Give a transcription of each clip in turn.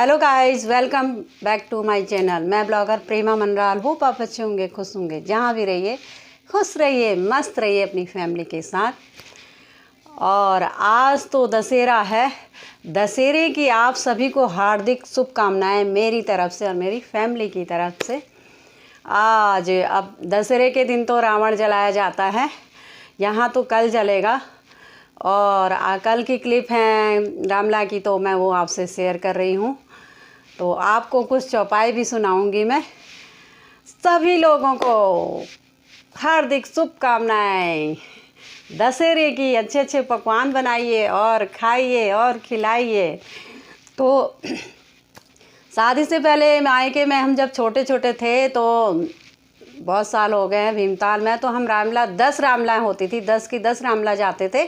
Hello guys, welcome back to my channel. मैं blogger Prema Manral. Hope आप अच्छे होंगे, खुश होंगे। जहाँ भी रहिए खुश रहिए, मस्त रहिए अपनी फैमिली के साथ। और आज तो दशहरा है। दशहरे की आप सभी को हार्दिक शुभकामनाएं मेरी तरफ से और मेरी फैमिली की तरफ से। आज अब दशहरे के दिन तो रावण जलाया जाता है, यहाँ तो कल जलेगा। और कल की क्लिप है रामला की, तो मैं वो आपसे शेयर कर रही हूँ। तो आपको कुछ चौपाई भी सुनाऊंगी मैं। सभी लोगों को हार्दिक शुभकामनाएं दशहरे की। अच्छे अच्छे पकवान बनाइए और खाइए और खिलाइए। तो शादी से पहले मायके में हम जब छोटे छोटे थे, तो बहुत साल हो गए हैं, भीमताल में तो हम रामला 10 रामलाएँ होती थी, 10 की 10 रामला जाते थे।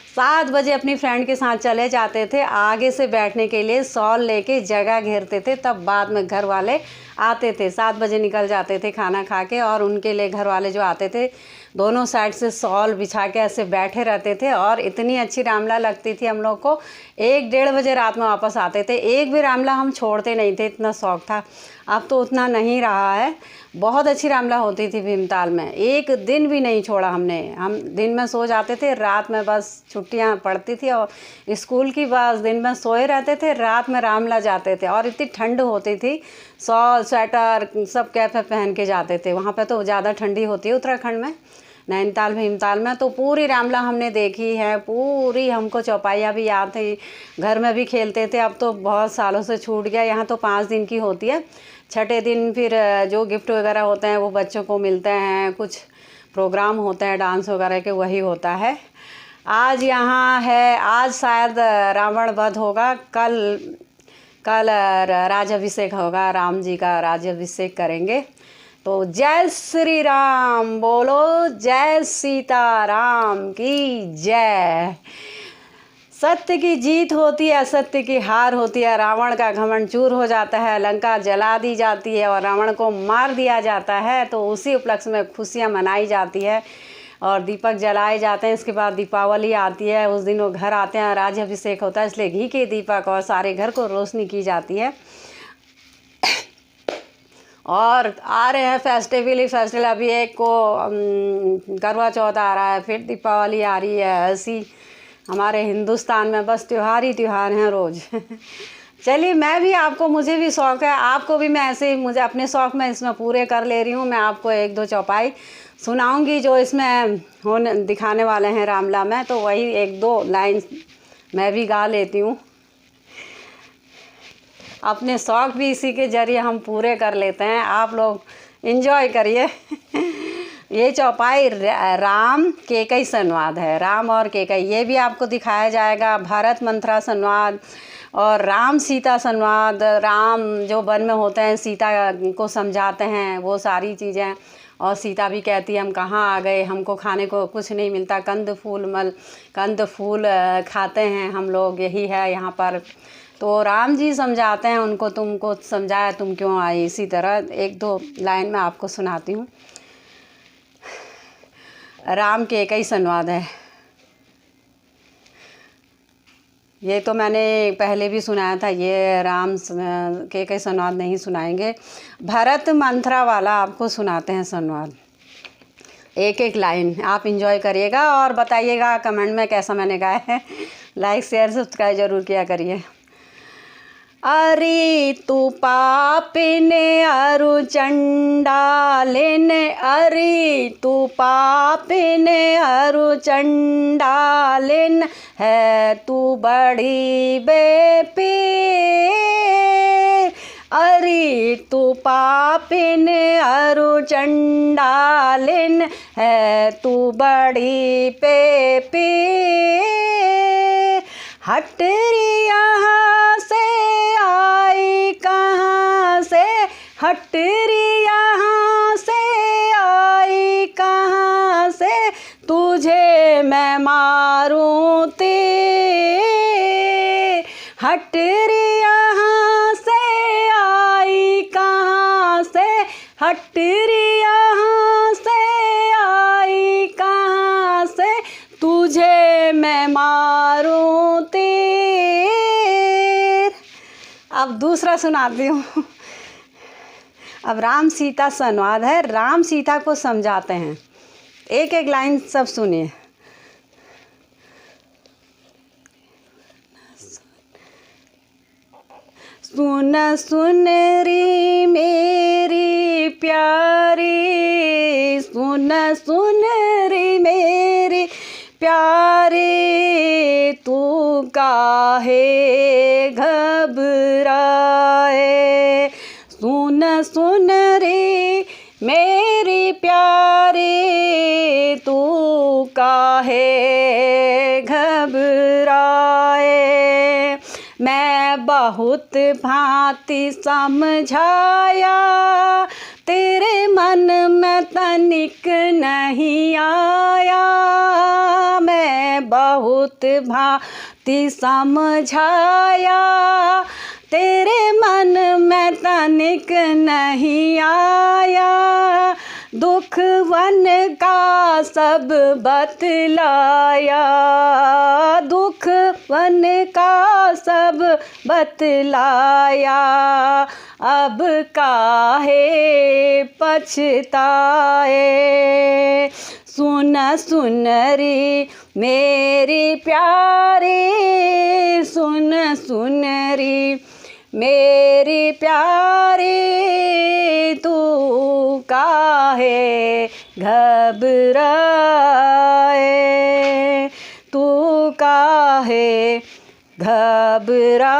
7 बजे अपनी फ्रेंड के साथ चले जाते थे। आगे से बैठने के लिए शॉल लेके जगह घेरते थे, तब बाद में घर वाले आते थे। 7 बजे निकल जाते थे खाना खा के, और उनके लिए घर वाले जो आते थे दोनों साइड से शॉल बिछा के ऐसे बैठे रहते थे। और इतनी अच्छी रामला लगती थी हम लोग को। 1-1:30 बजे रात में वापस आते थे। एक भी रामला हम छोड़ते नहीं थे, इतना शौक़ था। अब तो उतना नहीं रहा है। बहुत अच्छी रामला होती थी भीमताल में, एक दिन भी नहीं छोड़ा हमने। हम दिन में सो जाते थे, रात में बस छुट्टियां पड़ती थी और स्कूल की बस दिन में सोए रहते थे, रात में रामला जाते थे। और इतनी ठंड होती थी, शॉल स्वेटर सब कैप पहन के जाते थे। वहाँ पे तो ज़्यादा ठंडी होती है उत्तराखंड में, नैनीताल भीमताल में। तो पूरी रामला हमने देखी है, पूरी। हमको चौपाइयाँ भी याद थी, घर में भी खेलते थे। अब तो बहुत सालों से छूट गया। यहाँ तो 5 दिन की होती है। छठे दिन फिर जो गिफ्ट वगैरह होते हैं वो बच्चों को मिलते हैं। कुछ प्रोग्राम होते हैं डांस वगैरह के, वही होता है। आज यहाँ है, आज शायद रावण वध होगा। कल राजाभिषेक होगा, राम जी का राजाभिषेक करेंगे। तो जय श्री राम बोलो, जय सीताराम की जय। सत्य की जीत होती है, असत्य की हार होती है। रावण का घमंड चूर हो जाता है, लंका जला दी जाती है और रावण को मार दिया जाता है। तो उसी उपलक्ष्य में खुशियाँ मनाई जाती है और दीपक जलाए जाते हैं। इसके बाद दीपावली आती है, उस दिन वो घर आते हैं, राज्याभिषेक होता है, इसलिए घी के दीपक और सारे घर को रोशनी की जाती है। और आ रहे हैं फेस्टिवल। अभी एक को करवा चौथ आ रहा है, फिर दीपावली आ रही है। ऐसी हमारे हिंदुस्तान में बस त्यौहार ही त्यौहार हैं रोज़। चलिए, मैं भी आपको, मुझे भी शौक़ है, आपको भी मैं ऐसे ही, मुझे अपने शौक़ में इसमें पूरे कर ले रही हूँ। मैं आपको 1-2 चौपाई सुनाऊंगी जो इसमें होने दिखाने वाले हैं रामला में। तो वही 1-2 लाइन मैं भी गा लेती हूँ। अपने शौक़ भी इसी के ज़रिए हम पूरे कर लेते हैं। आप लोग एंजॉय करिए। ये चौपाई राम केकई संवाद है, राम और केकई, ये भी आपको दिखाया जाएगा। भरत मंथरा संवाद और राम सीता संवाद। राम जो वन में होते हैं, सीता को समझाते हैं, वो सारी चीज़ें। और सीता भी कहती है हम कहाँ आ गए, हमको खाने को कुछ नहीं मिलता, कंद फूल खाते हैं हम लोग, यही है यहाँ पर। तो राम जी समझाते हैं उनको, तुमको समझाया तुम क्यों आई। इसी तरह 1-2 लाइन में आपको सुनाती हूँ। राम केकई संवाद है। ये तो मैंने पहले भी सुनाया था, ये राम केकई संवाद नहीं सुनाएंगे। भरत मंथरा वाला आपको सुनाते हैं संवाद। 1-1 लाइन आप इंजॉय करिएगा और बताइएगा कमेंट में कैसा मैंने गाया है। लाइक शेयर सब्सक्राइब ज़रूर किया करिए। अरे तू पापिन अरु चंडालिन, अरे तू पापिन अरु चंडालिन, है तू बड़ी बेपीर। अरे तू पापिन अरु चंडालिन, है तू बड़ी बेपीर। हट री यहाँ से आई कहाँ से, हट री यहाँ से आई कहाँ से, तुझे मैं मारूं तीर। हट री यहाँ से आई कहाँ से, हट री यहाँ से आई कहाँ से, तुझे मैं मारूं तीर। अब दूसरा सुनाती हूँ। अब राम सीता संवाद है, राम सीता को समझाते हैं। एक एक लाइन सब सुनिए। सुन सुन री मेरी प्यारी, सुन सुन री मेरी प्यारी, तू काहे घबराए। सुन सुन रे मेरी प्यारी, तू काहे घबराए। मैं बहुत भांति समझाया, तेरे मन में तनिक नहीं आया। मैं बहुत भांति समझाया, तेरे मन में तनिक नहीं आया। दुख वन का सब बतलाया, दुख वन का सब बतलाया। अब काहे पछताए। सुन सुन री मेरी प्यारी, सुन सुन री मेरी प्यारी, तू काहे घबराए। तू काहे घबराए।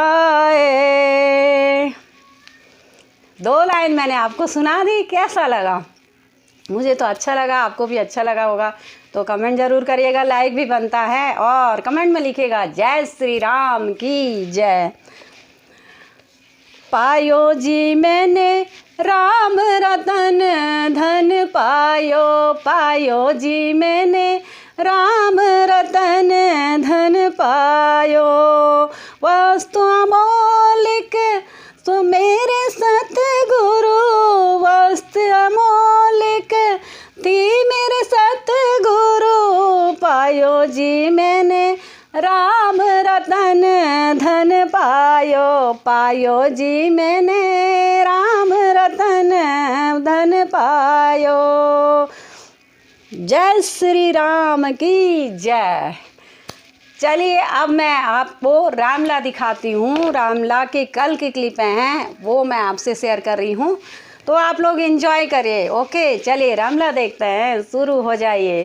2 लाइन मैंने आपको सुना दी, कैसा लगा? मुझे तो अच्छा लगा, आपको भी अच्छा लगा होगा। तो कमेंट ज़रूर करिएगा, लाइक भी बनता है, और कमेंट में लिखिएगा जय श्री राम की जय। पायो जी मैंने राम रतन धन पायो, पायो जी मैंने राम रतन धन पायो। वस्तु अमोलिक सो मेरे सतगुरु, वस्तु अमोलिक थी मेरे सतगुरु। पायो जी मैंने राम रतन धन पायो, पायो जी मैंने राम रतन धन पायो। जय श्री राम की जय। चलिए अब मैं आपको रामला दिखाती हूँ। रामला के कल की क्लिपें हैं, वो मैं आपसे शेयर कर रही हूँ, तो आप लोग एंजॉय करिए। ओके, चलिए रामला देखते हैं, शुरू हो जाइए।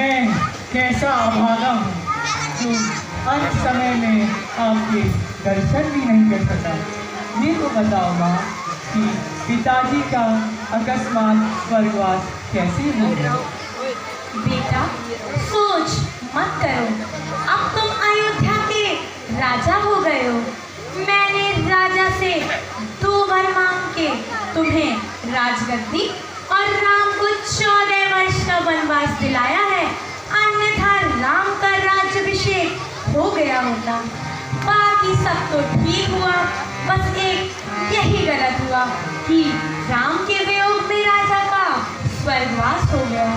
मैं कैसा अभागा हूँ जो अंत समय में आपके दर्शन भी नहीं कर सका। ये तो बताओ माँ कि पिताजी का अकस्मात स्वर्गवास कैसे हो गया? बेटा सोच मत करो, अब तुम अयोध्या के राजा हो गए हो। मैंने राजा से 2 वर मांग के तुम्हें राजगद्दी और राम को 14 वर्ष का वनवास दिलाया है, अन्यथा राम का राज्याभिषेक हो गया होता। बाकी सब तो ठीक हुआ, बस एक यही गलत हुआ कि राम के वियोग में राजा का स्वर्गवास हो गया।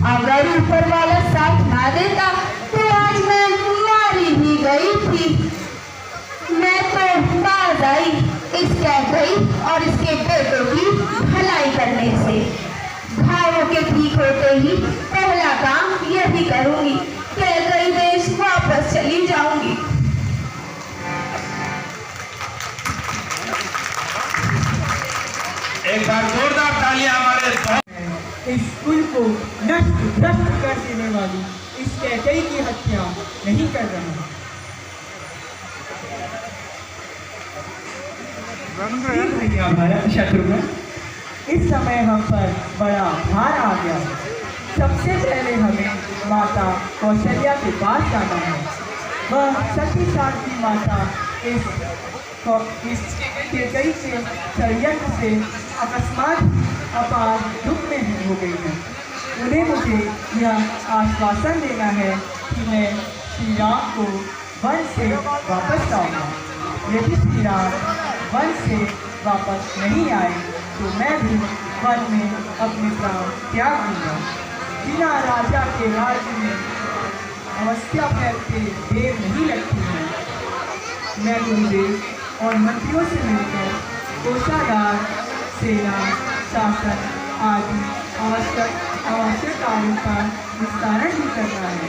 अगर ऊपर वाला साथ ना देता तो आज मैं मारी ही गई थी। मैं तो बाज आई इस कैकई और इसके बेटों की भलाई करने से। घावों के ठीक होते ही पहला काम यही करूंगी, कैकई देश वापस चली जाऊंगी। एक बार जोरदार तालियां हमारे इस कुल को नष्ट भ्रष्ट कर देने वाली इस कैकई की हत्या नहीं कर रहा हूँ। भैया भरत शत्रुघ्न, इस समय हम पर बड़ा भार आ गया है। सबसे पहले हमें माता कौशल्या के पास जाना है। वह सती साध्वी माता इस कैकई के षड्यंत्र से अकस्मात अपार दुख में हो गई है। उन्हें मुझे यह आश्वासन देना है कि मैं श्री राम को वन से वापस लाऊंगा। यदि श्री राम वन से वापस नहीं आए तो मैं भी वन में अपने प्राण त्याग दूंगा। बिना राजा के राज्य में अवस्था फैलते देर नहीं लगती है। मैं गुरुदेव और मंत्रियों से मिलकर कोषागार, सेना, शासन आदि आवश्यक कार्यों का विस्तारण भी करना है।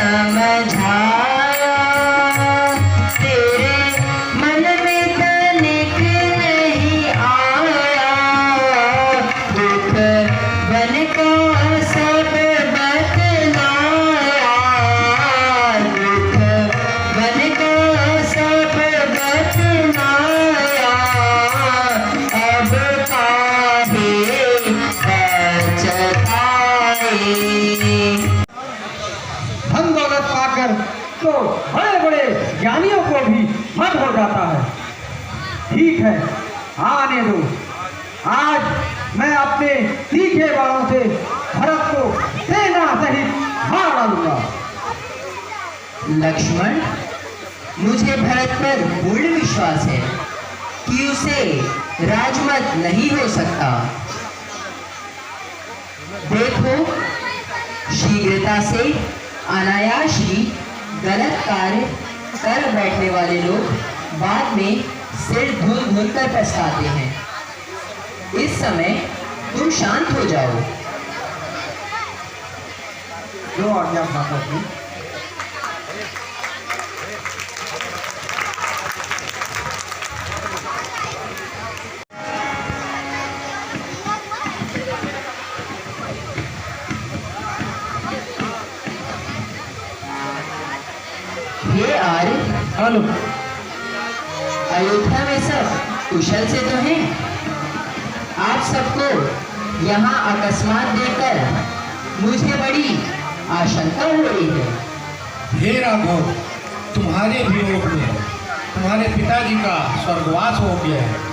समझाया, तेरे मन में तनिक नहीं आया, दुख बन का सब बतलाया, दुख बन का सब बतलाया, अब काहे पछताए। धन दौलत पाकर तो बड़े बड़े ज्ञानियों को भी मन हो जाता है। ठीक है, आने दो। आज मैं अपने तीखे बाणों से भरत को सेना सहित मार डालूंगा। लक्ष्मण, मुझे भरत पर पूर्ण विश्वास है कि उसे राजमत नहीं हो सकता। देखो, शीघ्रता से अनायास ही गलत कार्य कर बैठने वाले लोग बाद में सिर धुन धुन कर पछताते हैं। इस समय तुम शांत हो जाओ। जो आज्ञा माता जी। ये आर्य, हेलो। अयोध्या में सब कुशल से तो हैं? आप सबको यहाँ अकस्मात देखकर मुझे बड़ी आशंका हो रही है। हे राघव, तुम्हारे वियोग में तुम्हारे पिताजी का स्वर्गवास हो गया है।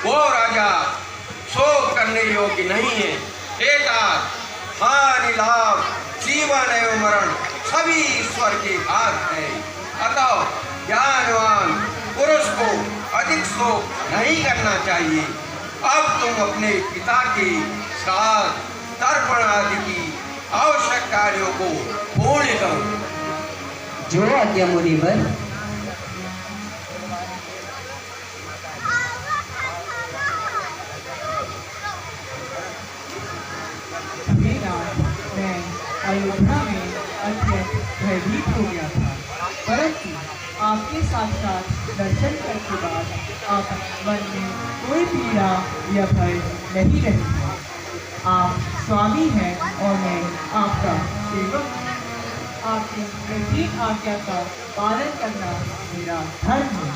वो राजा शोक करने योग्य नहीं है। तात हानि लाभ जीवन एवं मरण सभी ईश्वर के हाथ है। अतः ज्ञानवान पुरुष को अधिक शोक नहीं करना चाहिए। अब तुम अपने पिता के साथ तर्पण आदि की आवश्यक कार्यों को पूर्ण करो। जो आज्ञा मुनिवर। मैं अयोध्या में अत्यंत भयभीत हो गया था, परंतु आपके साक्षात दर्शन करने के बाद अब मन में कोई पीड़ा या भय नहीं रही है। आप स्वामी हैं और मैं आपका सेवक हूँ। आपकी प्रत्येक आज्ञा का पालन करना मेरा धर्म है।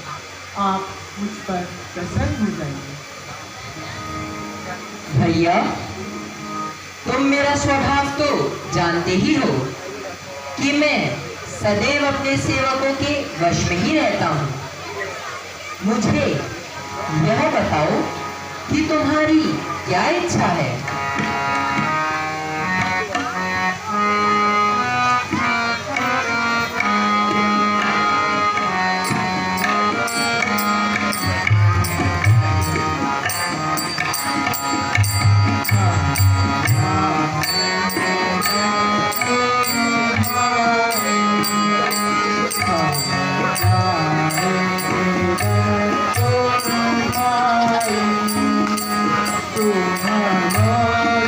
आप मुझ पर प्रसन्न हो जाइए। भैया, तुम मेरा स्वभाव तो जानते ही हो कि मैं सदैव अपने सेवकों के वश में ही रहता हूँ। मुझे यह बताओ कि तुम्हारी क्या इच्छा है? तुम्हारा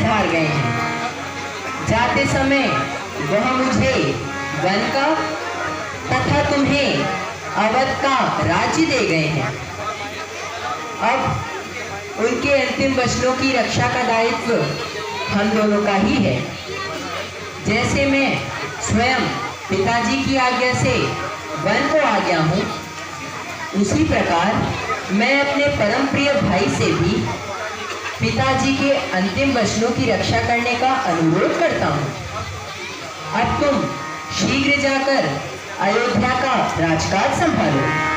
सिधार गए हैं। जाते समय वह मुझे वन का तथा तुम्हें अवध का राज्य दे गए हैं। अब उनके अंतिम वचनों की रक्षा का दायित्व हम दोनों का ही है। जैसे मैं स्वयं पिताजी की आज्ञा से वन को आ गया हूँ, उसी प्रकार मैं अपने परम प्रिय भाई से भी पिताजी के अंतिम वचनों की रक्षा करने का अनुरोध करता हूँ। अब तुम शीघ्र जाकर अयोध्या का राजकाज संभालो।